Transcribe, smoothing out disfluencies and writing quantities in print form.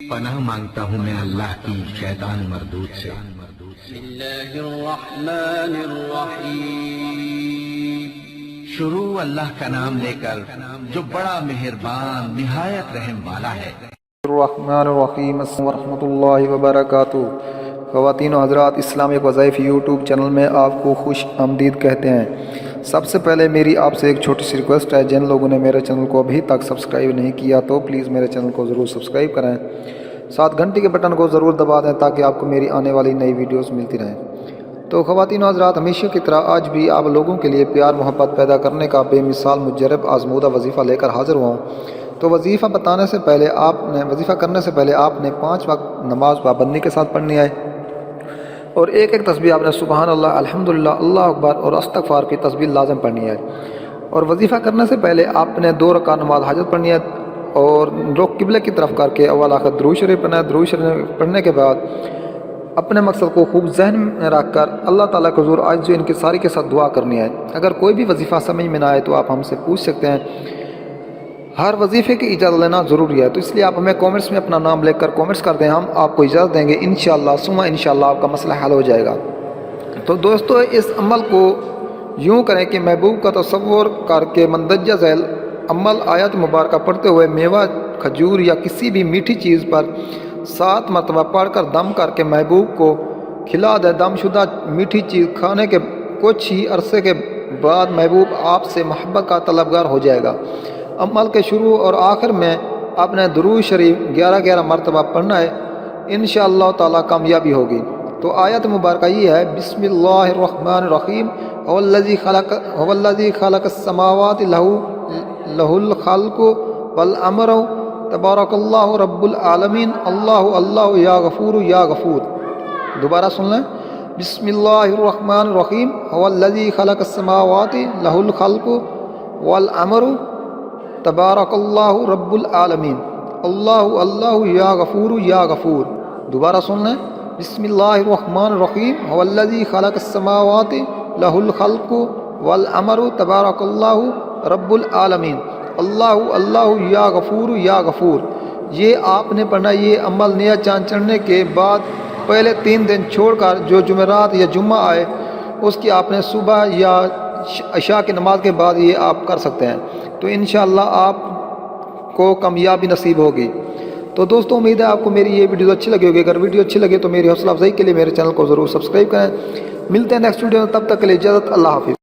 پناہ مانگتا ہوں میں اللہ کی شیطان مردود سے۔ بسم اللہ الرحمن الرحیم۔ شروع اللہ کا نام لے کر جو بڑا مہربان نہایت رحم والا ہے۔ الرحمن الرحیم۔ السلام ورحمۃ اللہ وبرکاتہ۔ خواتین و حضرات، اسلامک وظائف یوٹیوب چینل میں آپ کو خوش آمدید کہتے ہیں۔ سب سے پہلے میری آپ سے ایک چھوٹی سی ریکویسٹ ہے، جن لوگوں نے میرے چینل کو ابھی تک سبسکرائب نہیں کیا تو پلیز میرے چینل کو ضرور سبسکرائب کریں، ساتھ گھنٹی کے بٹن کو ضرور دبا دیں تاکہ آپ کو میری آنے والی نئی ویڈیوز ملتی رہیں۔ تو خواتین و حضرات، ہمیشہ کی طرح آج بھی آپ لوگوں کے لیے پیار محبت پیدا کرنے کا بے مثال مجرب آزمودہ وظیفہ لے کر حاضر ہوا ہوں۔ تو وظیفہ کرنے سے پہلے آپ نے 5 وقت نماز پابندی کے ساتھ پڑھنی ہے، اور ایک تسبیح آپ نے سبحان اللہ، الحمدللہ، اللہ اکبر اور استغفار کی تسبیح لازم پڑھنی ہے۔ اور وظیفہ کرنے سے پہلے آپ نے 2 رکعت نماز حاجت پڑھنی ہے، اور رخ قبلے کی طرف کر کے اول آخر درود شریف پڑھنا ہے۔ درود شریف پڑھنے کے بعد اپنے مقصد کو خوب ذہن میں رکھ کر اللہ تعالیٰ کو حضور آج جو ان کی ساری کے ساتھ دعا کرنی ہے۔ اگر کوئی بھی وظیفہ سمجھ میں نہ آئے تو آپ ہم سے پوچھ سکتے ہیں، ہر وظیفے کی اجازت لینا ضروری ہے، تو اس لیے آپ ہمیں کومنٹس میں اپنا نام لکھ کر کومنٹس کر دیں، ہم آپ کو اجازت دیں گے انشاءاللہ ثم انشاءاللہ آپ کا مسئلہ حل ہو جائے گا۔ تو دوستو، اس عمل کو یوں کریں کہ محبوب کا تصور کر کے مندرجہ ذیل عمل آیت مبارکہ پڑھتے ہوئے میوہ، کھجور یا کسی بھی میٹھی چیز پر 7 مرتبہ پڑھ کر دم کر کے محبوب کو کھلا دے۔ دم شدہ میٹھی چیز کھانے کے کچھ ہی عرصے کے بعد محبوب آپ سے محبت کا طلبگار ہو جائے گا۔ عمل کے شروع اور آخر میں آپ نے درود شریف 11 مرتبہ پڑھنا ہے، انشاءاللہ تعالیٰ کامیابی ہوگی۔ تو آیت مبارکہ یہ ہے، بسم اللہ الرحمن الرحیم، هو الذی خلق السماوات لہ الخلق والامر تبارک اللہ رب العالمین، اللہ اللہ یا غفور یا غفور۔ دوبارہ سن لیں، بسم اللہ الرحمن الرحیم، هو الذی خلق السماوات لہ الخلق والامر تبارک اللہ رب العالمین، اللہ اللہ یا غفور یا غفور۔ دوبارہ سن لیں، بسم اللہ الرحمن الرحیم، هو الذی خلق السماوات لہ الخلق والامر تبارک اللہ رب العالمین، اللہ اللہ یا غفور یا غفور۔ یہ آپ نے پڑھنا، یہ عمل نیا چاند چڑھنے کے بعد پہلے 3 دن چھوڑ کر جو جمعرات یا جمعہ آئے اس کی آپ نے صبح یا عشاء کی نماز کے بعد یہ آپ کر سکتے ہیں، تو انشاءاللہ آپ کو کامیابی نصیب ہوگی۔ تو دوستو، امید ہے آپ کو میری یہ ویڈیو اچھی لگی ہوگی۔ اگر ویڈیو اچھی لگے تو میری حوصلہ افزائی کے لیے میرے چینل کو ضرور سبسکرائب کریں۔ ملتے ہیں نیکسٹ ویڈیو میں، تب تک کے لیے اجازت، اللہ حافظ۔